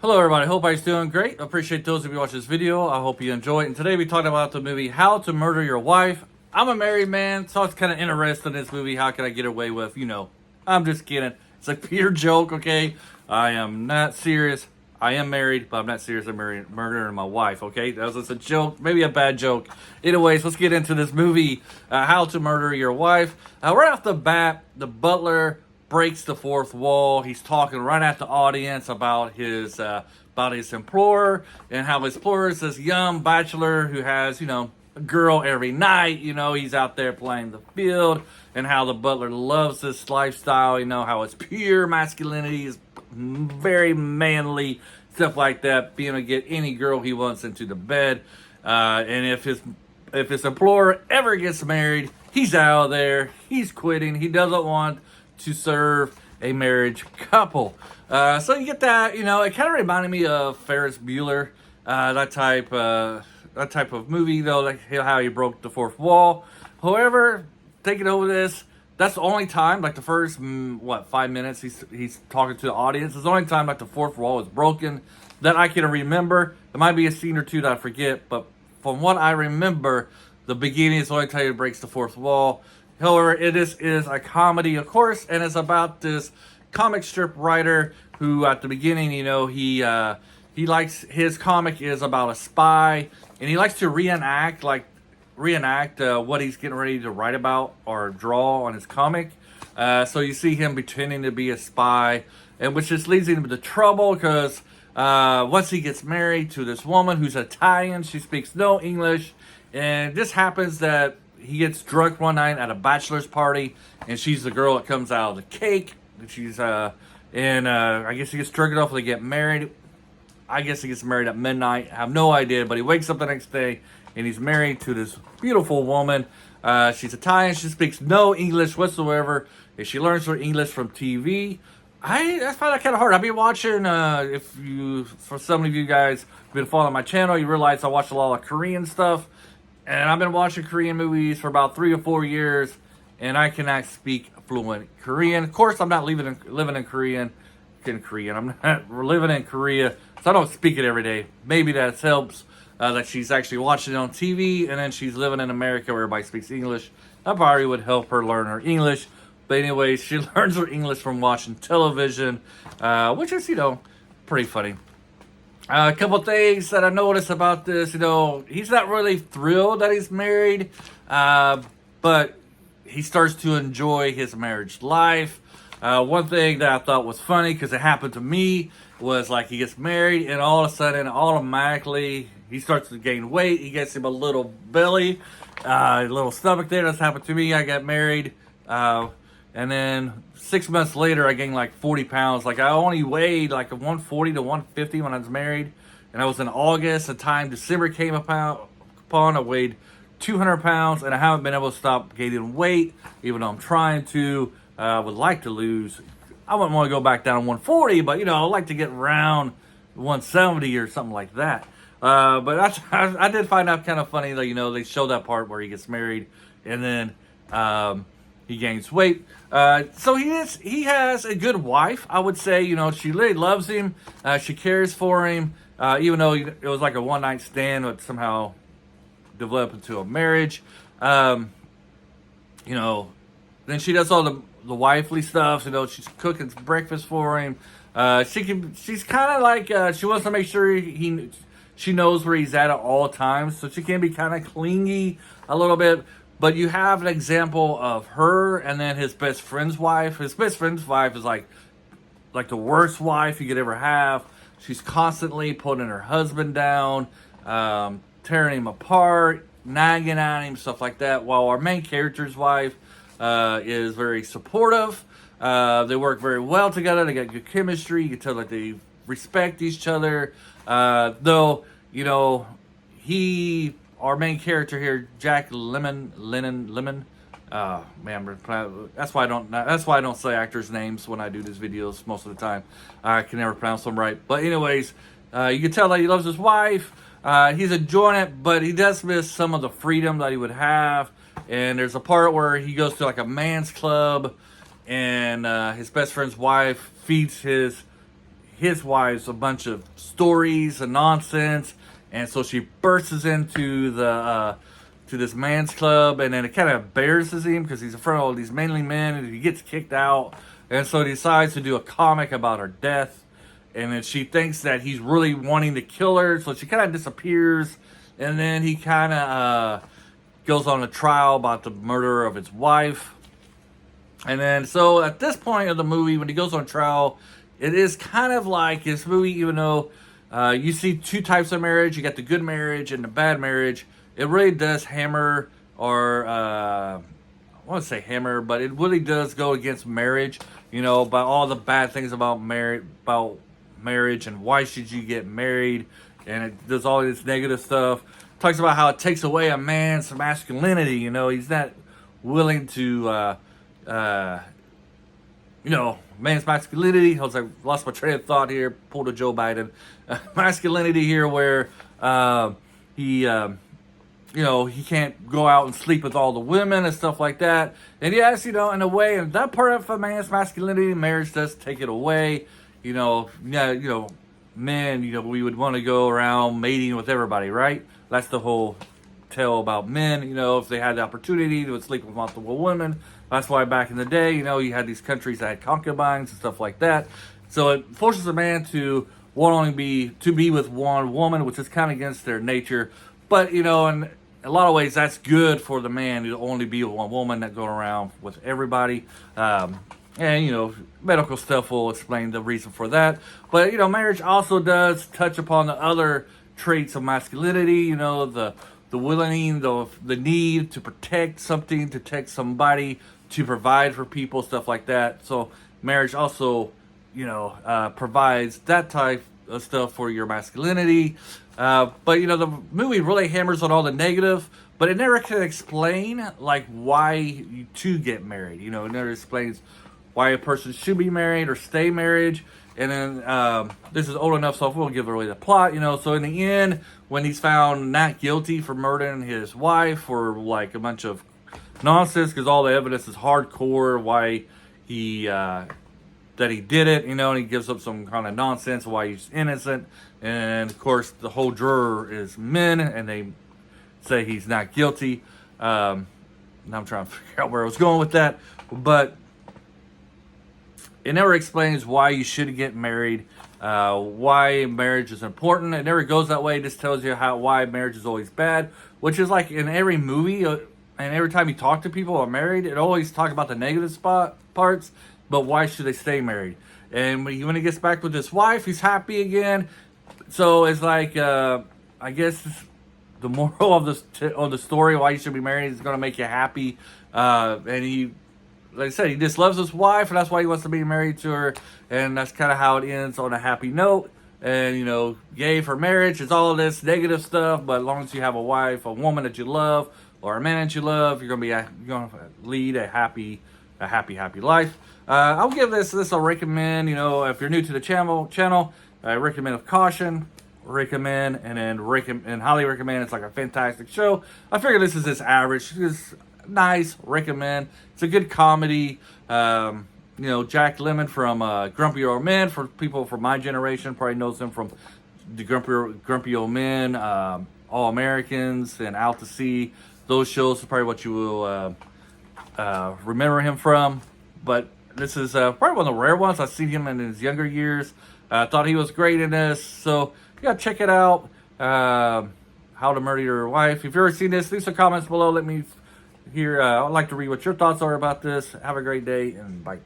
Hello everybody, hope everybody's doing great. Appreciate those of you watching this video. I hope you enjoy it. And today we talked about the movie How to Murder Your Wife. I'm a married man, so I was kind of interested in this movie. How can I get away with, I'm just kidding. It's a pure joke, okay? I am not serious. I am married, but I'm not serious. I'm murdering my wife, okay? That was just a joke, maybe a bad joke. Anyways, let's get into this movie, How to Murder Your Wife. Right off the bat, the butler breaks the fourth wall. He's talking right at the audience about his employer and how his employer is this young bachelor who has, a girl every night. He's out there playing the field, and how the butler loves this lifestyle. How it's pure masculinity, is very manly, stuff like that. Being able to get any girl he wants into the bed, and if his employer ever gets married, he's out of there. He's quitting. He doesn't want to serve a marriage couple. So you get that, it kind of reminded me of Ferris Bueller, that type of movie, though, like how he broke the fourth wall. However, taking over this, that's the only time, like the first, 5 minutes he's talking to the audience. It's the only time, like, the fourth wall is broken that I can remember. There might be a scene or two that I forget, but from what I remember, the beginning is the only time he breaks the fourth wall. However, it is a comedy, of course, and it's about this comic strip writer who, at the beginning, he likes, his comic is about a spy, and he likes to reenact what he's getting ready to write about or draw on his comic. So you see him pretending to be a spy, and which just leads him into trouble because once he gets married to this woman who's Italian, she speaks no English, and it just happens that he gets drunk one night at a bachelor's party, and she's the girl that comes out of the cake. She's I guess he gets drunk enough to get married. I guess he gets married at midnight. I have no idea, but he wakes up the next day and he's married to this beautiful woman. She's Italian. She speaks no English whatsoever, and she learns her English from TV. I find that kind of hard. I've been watching. For some of you guys who've been following my channel, you realize I watch a lot of Korean stuff. And I've been watching Korean movies for about 3 or 4 years, and I cannot speak fluent Korean. Of course, I'm not living in Korea. I'm not living in Korea, so I don't speak it every day. Maybe that helps, that she's actually watching it on TV, and then she's living in America where everybody speaks English. That probably would help her learn her English. But anyway, she learns her English from watching television, which is, pretty funny. A couple things that I noticed about this, he's not really thrilled that he's married, but he starts to enjoy his marriage life. One thing that I thought was funny, because it happened to me, was like he gets married and all of a sudden, automatically, he starts to gain weight. He gets him a little belly, a little stomach there. That's happened to me. I got married, and then 6 months later, I gained like 40 pounds. Like, I only weighed like a 140 to 150 when I was married. And I was in August. The time December came upon, I weighed 200 pounds. And I haven't been able to stop gaining weight, even though I'm trying to. I would like to lose. I wouldn't want to go back down to 140, but, I'd like to get around 170 or something like that. But I did find out kind of funny that, they show that part where he gets married and then he gains weight. So he has a good wife, I would say. She really loves him. She cares for him. Even though it was like a one-night stand, but somehow developed into a marriage. Then she does all the wifely stuff. She's cooking breakfast for him. She's kind of like, she wants to make sure she knows where he's at all times. So she can be kind of clingy a little bit. But you have an example of her and then his best friend's wife. His best friend's wife is like the worst wife you could ever have. She's constantly putting her husband down, tearing him apart, nagging at him, stuff like that. While our main character's wife is very supportive. They work very well together. They got good chemistry. You can tell that they respect each other. Though, our main character here, Jack Lemmon. That's why I don't say actors' names when I do these videos most of the time. I can never pronounce them right. But anyways, you can tell that he loves his wife. He's enjoying it, but he does miss some of the freedom that he would have. And there's a part where he goes to like a man's club, and his best friend's wife feeds his wife's a bunch of stories and nonsense, and so she bursts into the to this man's club, and then it kind of embarrasses him because he's in front of all these manly men, and he gets kicked out, and so he decides to do a comic about her death, and then she thinks that he's really wanting to kill her, so she kind of disappears, and then he kind of goes on a trial about the murder of his wife. And then, so at this point of the movie, when he goes on trial, it is kind of like this movie, even though you see two types of marriage. You got the good marriage and the bad marriage. It really does hammer, or I want to say hammer, but it really does go against marriage, you know, about all the bad things about marriage and why should you get married. And it does all this negative stuff. Talks about how it takes away a man's masculinity, you know, he's not willing to, you know, man's masculinity. I was like, lost my train of thought here, pulled a Joe Biden. Masculinity here where he, you know, he can't go out and sleep with all the women and stuff like that. And yes, you know, in a way, and that part of a man's masculinity, marriage does take it away. You know, yeah, you know, men, you know, we would want to go around mating with everybody, right? That's the whole tale about men, you know, if they had the opportunity to sleep with multiple women. That's why back in the day, you know, you had these countries that had concubines and stuff like that. So it forces a man to be with one woman, which is kind of against their nature. But, you know, in a lot of ways, that's good for the man to only be with one woman, not going around with everybody. And, you know, medical stuff will explain the reason for that. But, you know, marriage also does touch upon the other traits of masculinity, you know, the willing, the need to protect something, to protect somebody, to provide for people, stuff like that. So marriage also, you know, provides that type of stuff for your masculinity. But, you know, the movie really hammers on all the negative, but it never can explain, like, why you to get married. You know, it never explains why a person should be married or stay married. And then this is old enough, so we won't give away the plot, you know. So in the end, when he's found not guilty for murdering his wife for like a bunch of nonsense, because all the evidence is hardcore why he that he did it, you know, and he gives up some kind of nonsense why he's innocent. And of course, the whole juror is men, and they say he's not guilty. Now I'm trying to figure out where I was going with that, but it never explains why you should get married, why marriage is important. It never goes that way. It just tells you why marriage is always bad, which is like in every movie and every time you talk to people who are married, it always talks about the negative parts, but why should they stay married? And when he gets back with his wife, he's happy again. So it's like, I guess the moral of the story, why you should be married, is going to make you happy. And he, like I said, he just loves his wife, and that's why he wants to be married to her, and that's kind of how it ends, on a happy note. And, you know, yay for marriage. It's all of this negative stuff, but as long as you have a wife, a woman that you love, or a man that you love, you're gonna lead a happy life. I'll give this a recommend. You know, if you're new to the channel, I recommend with caution, recommend, and then highly recommend. It's like a fantastic show. I figure this is average. It's nice, recommend. It's a good comedy. You know, Jack Lemmon from Grumpy Old Men, for people from my generation probably knows him from the Grumpy Old Men, All Americans, and Out to Sea. Those shows are probably what you will remember him from. But this is probably one of the rare ones. I've seen him in his younger years. I thought he was great in this, so you gotta check it out. How to Murder Your Wife. If you've ever seen this, leave some comments below. Let me hear. I'd like to read what your thoughts are about this. Have a great day, and bye.